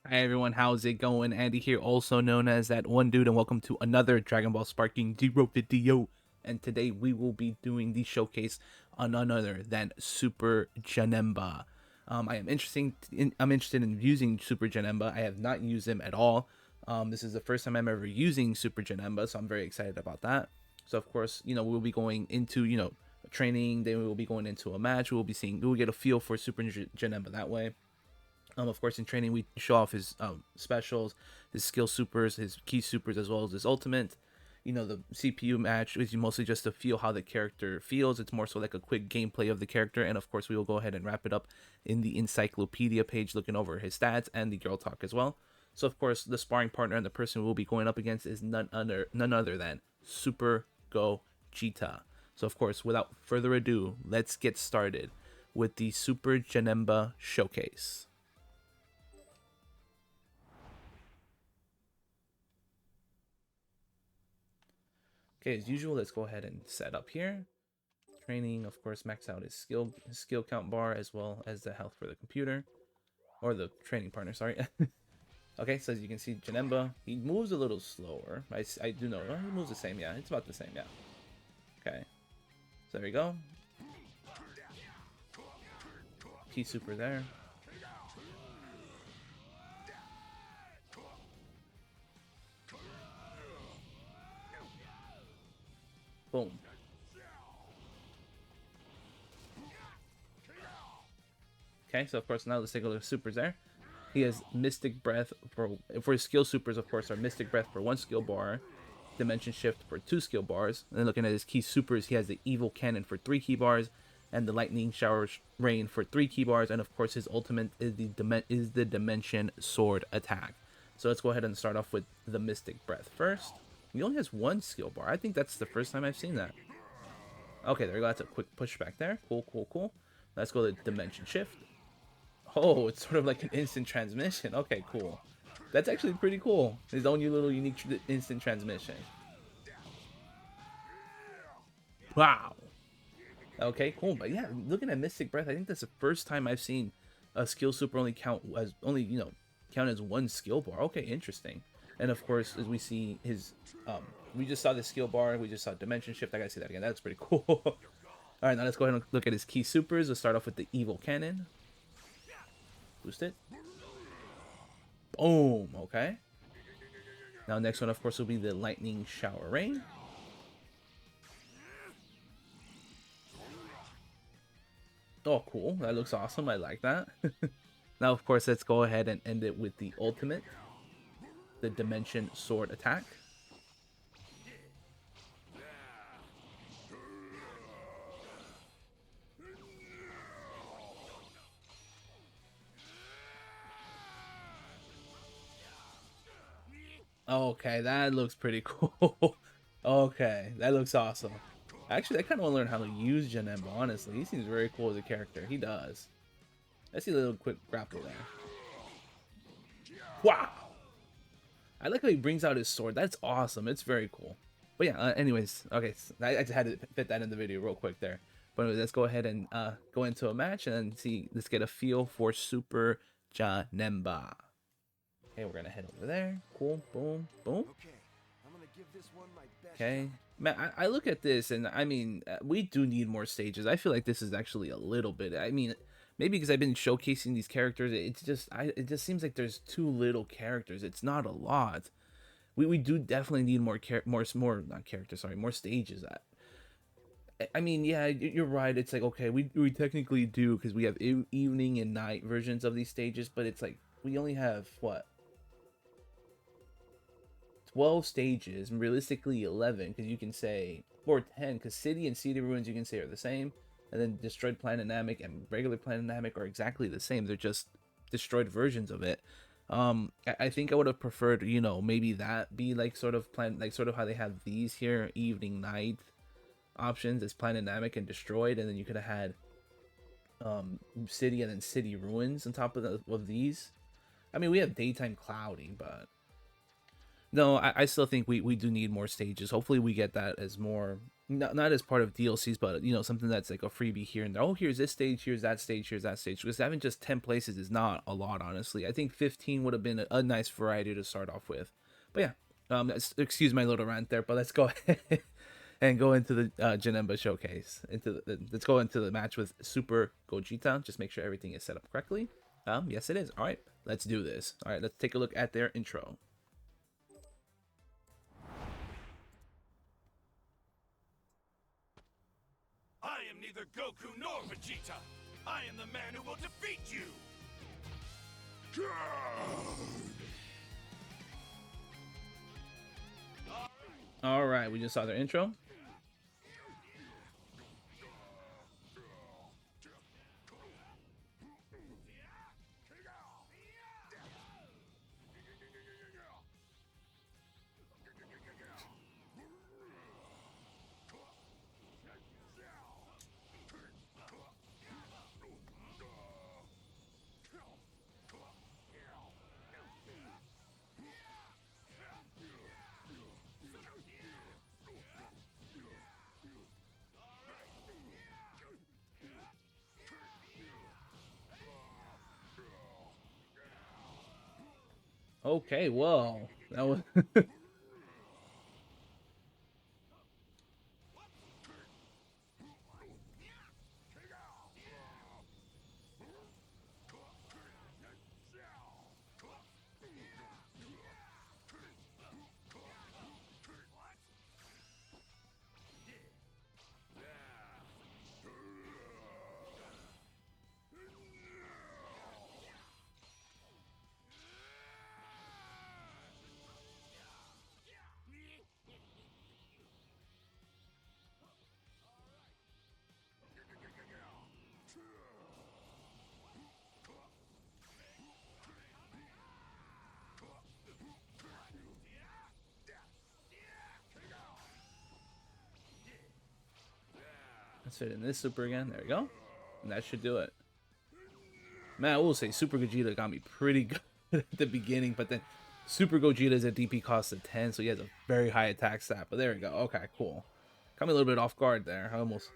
Hi everyone, how's it going? Andy here, also known as that one dude, and welcome to another Dragon Ball Sparking Zero video. And today we will be doing the showcase on none other than Super Janemba. I'm interested in using Super Janemba. I have not used him at all. This is the first time I'm ever using Super Janemba, so I'm very excited about that. So of course, we'll be going into training. Then we will be going into a match. We'll get a feel for Super Janemba that way. Of course, in training, we show off his specials, his skill supers, his key supers, as well as his ultimate. The CPU match is mostly just to feel how the character feels. It's more so like a quick gameplay of the character. And of course, we will go ahead and wrap it up in the encyclopedia page, looking over his stats and the girl talk as well. So, of course, the sparring partner and the person we'll be going up against is none other than Super Gogeta. So, of course, without further ado, let's get started with the Super Janemba showcase. Okay, as usual, let's go ahead and set up here. Training, of course, max out his skill count bar as well as the health for the computer. Or the training partner, sorry. Okay, so as you can see, Janemba, he moves a little slower. I do know. He moves the same, yeah. It's about the same, yeah. Okay. So there we go. Key super there. Boom. Okay, so of course now let's take a look at supers there. He has Mystic Breath for his skill supers, of course, are Mystic Breath for 1 skill bar, Dimension Shift for 2 skill bars. And then looking at his key supers, he has the Evil Cannon for 3 key bars, and the Lightning Shower Rain for 3 key bars. And of course, his ultimate is the Dimension Sword attack. So let's go ahead and start off with the Mystic Breath first. He only has 1 skill bar. I think that's the first time I've seen that. Okay, there we go. That's a quick pushback there. Cool, cool, cool. Let's go to Dimension Shift. Oh, it's sort of like an instant transmission. Okay, cool. That's actually pretty cool. His own little unique instant transmission. Wow. Okay, cool. But yeah, looking at Mystic Breath, I think that's the first time I've seen a skill super only count as count as 1 skill bar. Okay, interesting. And of course, as we see his we just saw the skill bar, we just saw Dimension Shift. I gotta see that again. That's pretty cool. Alright, now let's go ahead and look at his key supers. Let's start off with the Evil Cannon. Boost it. Boom. Okay. Now next one, of course, will be the Lightning Shower Rain. Oh, cool. That looks awesome. I like that. Now, of course, let's go ahead and end it with the ultimate, the Dimension Sword attack. Okay, that looks pretty cool. Okay, that looks awesome. Actually, I kind of want to learn how to use Janemba, honestly. He seems very cool as a character. He does. Let's see a little quick grapple there. Wow! I like how he brings out his sword. That's awesome. It's very cool. But yeah, anyways, okay, so I just had to fit that in the video real quick there. But anyways, let's go ahead and go into a match and see. Let's get a feel for Super Janemba. Okay, we're gonna head over there. Cool. Boom. Boom. Okay. Man, I look at this and I mean, we do need more stages. I feel like this is actually a little bit. I mean, maybe because I've been showcasing these characters, it just seems like there's too little characters. It's not a lot. We do definitely need more not characters. Sorry, more stages. I mean, yeah, you're right. It's like okay, we technically do because we have evening and night versions of these stages, but it's like we only have what 12 stages, and realistically 11, because you can say, or 10, because City and City Ruins you can say are the same, and then Destroyed Planet Namek and regular Planet Namek are exactly the same. They're just destroyed versions of it. I think I would have preferred, maybe that be like sort of how they have these here, evening, night options as Planet Namek and Destroyed, and then you could have had City and then City Ruins on top of these. I mean, we have daytime cloudy, but no, I still think we do need more stages. Hopefully we get that as more not as part of DLCs, but something that's like a freebie here and there. Oh, here's this stage, here's that stage, here's that stage. Because having just 10 places is not a lot, honestly. I think 15 would have been a nice variety to start off with. But yeah, excuse my little rant there, but let's go ahead and go into the Janemba showcase. Let's go into the match with Super Gogeta. Just make sure everything is set up correctly. Yes, it is. All right, let's do this. All right, let's take a look at their intro. I am neither Goku nor Vegeta. I am the man who will defeat you. All right, we just saw their intro. Okay, whoa, that was let's fit in this super again. There we go, and that should do it. Man, I will say Super Gogeta got me pretty good at the beginning, but then Super Gogeta is a DP cost of 10, so he has a very high attack stat. But there we go. Okay, cool. Got me a little bit off guard there. I almost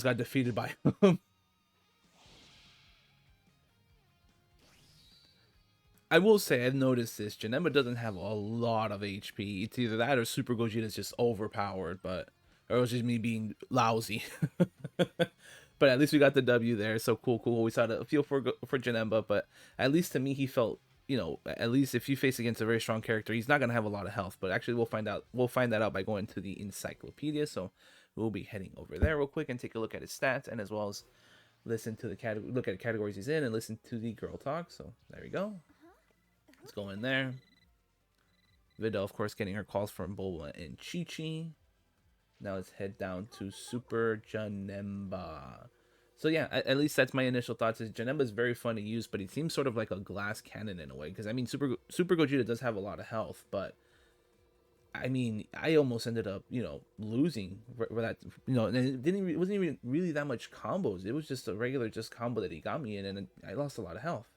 got defeated by him. I will say I've noticed this. Janemba doesn't have a lot of HP. It's either that or Super Gogeta is just overpowered, but or it was just me being lousy. But at least we got the W there. So cool. We saw the feel for Janemba, but at least to me he felt, at least if you face against a very strong character, he's not gonna have a lot of health. But actually we'll find out. We'll find that out by going to the encyclopedia. So we'll be heading over there real quick and take a look at his stats, and as well as listen to the look at the categories he's in, and listen to the girl talk. So there we go. Let's go in there. Vida, of course, getting her calls from Bulma and Chi-Chi. Now let's head down to Super Janemba. So yeah, at least that's my initial thoughts. Is Janemba is very fun to use, but he seems sort of like a glass cannon in a way. Because I mean, Super Gogeta does have a lot of health, but I mean, I almost ended up, losing for that, and it wasn't even really that much combos. It was just a regular combo that he got me in, and I lost a lot of health.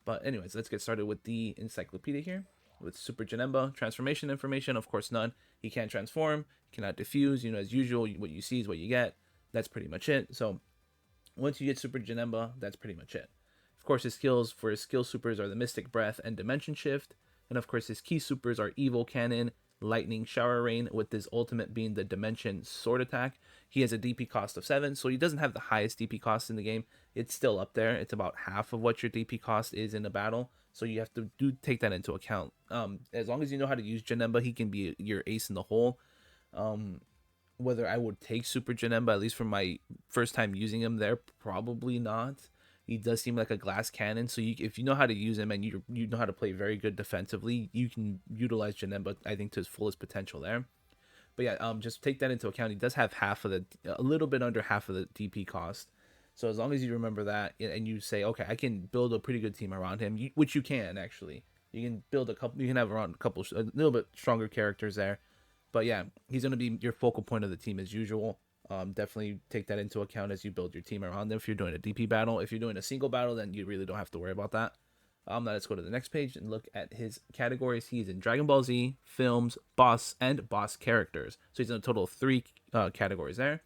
But anyways, let's get started with the encyclopedia here. With Super Janemba, transformation information, of course, none. He can't transform, cannot diffuse. As usual, what you see is what you get. That's pretty much it. So once you get Super Janemba, that's pretty much it. Of course, his skills for his skill supers are the Mystic Breath and Dimension Shift. And of course, his key supers are Evil Cannon, Lightning Shower Rain, with his ultimate being the Dimension Sword Attack. He has a DP cost of 7, so he doesn't have the highest DP cost in the game. It's still up there. It's about half of what your DP cost is in a battle, so you have to take that into account. As long as you know how to use Janemba, he can be your ace in the hole. Whether I would take Super Janemba, at least for my first time using him there, probably not. He does seem like a glass cannon, so if you know how to use him and you know how to play very good defensively, you can utilize Janemba, I think, to his fullest potential there. But yeah, just take that into account. He does have a little bit under half of the DP cost. So as long as you remember that and you say, okay, I can build a pretty good team around him, which you can actually. You can build you can have around a little bit stronger characters there. But yeah, he's going to be your focal point of the team as usual. Definitely take that into account as you build your team around them if you're doing a DP battle. If you're doing a single battle, then you really don't have to worry about that. Now let's go to the next page and look at his categories. He's in Dragon Ball Z, films, boss, and boss characters. So he's in a total of three categories there.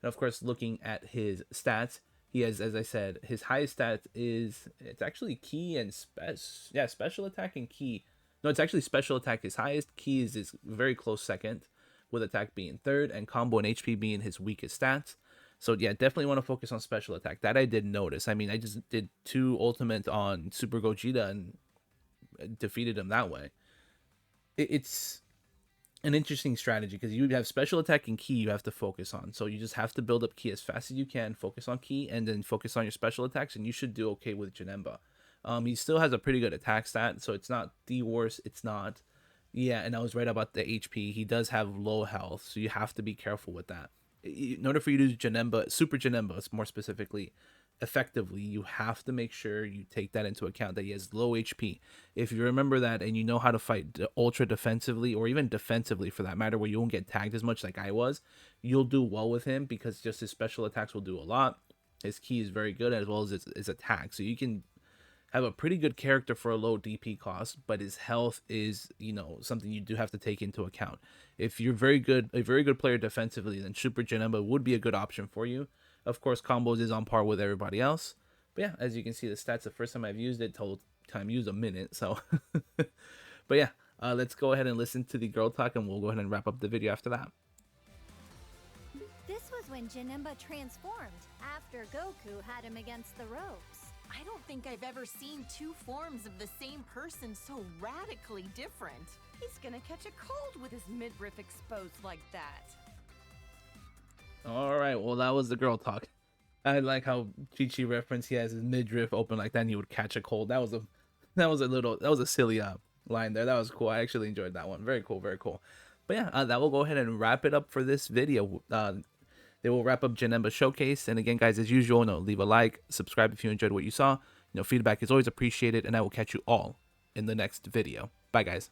And of course, looking at his stats, he has, as I said, his highest stat is, it's actually key and special attack and key. No, it's actually special attack his highest. Key is his very close second, with attack being third, and combo and HP being his weakest stats. So yeah, definitely want to focus on special attack. That I did notice. I mean, I just did 2 ultimate on Super Gogeta and defeated him that way. It's an interesting strategy because you have special attack and key you have to focus on. So you just have to build up key as fast as you can, focus on key, and then focus on your special attacks, and you should do okay with Janemba. He still has a pretty good attack stat, so it's not the worst. It's not, yeah. And I was right about the HP. He does have low health, so you have to be careful with that. In order for you to use Janemba, Super Janemba, more specifically, effectively, you have to make sure you take that into account that he has low HP. If you remember that and you know how to fight ultra defensively, or even defensively for that matter, where you won't get tagged as much like I was, you'll do well with him because just his special attacks will do a lot. His key is very good as well as his attack. So you can have a pretty good character for a low DP cost, but his health is, something you do have to take into account. If you're a very good player defensively, then Super Janemba would be a good option for you. Of course, combos is on par with everybody else. But yeah, as you can see, the stats, the first time I've used it, total time used a minute. So, but yeah, let's go ahead and listen to the girl talk, and we'll go ahead and wrap up the video after that. This was when Janemba transformed after Goku had him against the ropes. I don't think I've ever seen 2 forms of the same person so radically different. He's gonna catch a cold with his midriff exposed like that. All right, well, that was the girl talk. I like how Chi referenced he has his midriff open like that and he would catch a cold. That was a silly line there. That was cool. I actually enjoyed that one. Very cool, very cool. But yeah, that will go ahead and wrap it up for this video. They will wrap up Janemba Showcase. And again, guys, as usual, leave a like, subscribe if you enjoyed what you saw. Feedback is always appreciated, and I will catch you all in the next video. Bye, guys.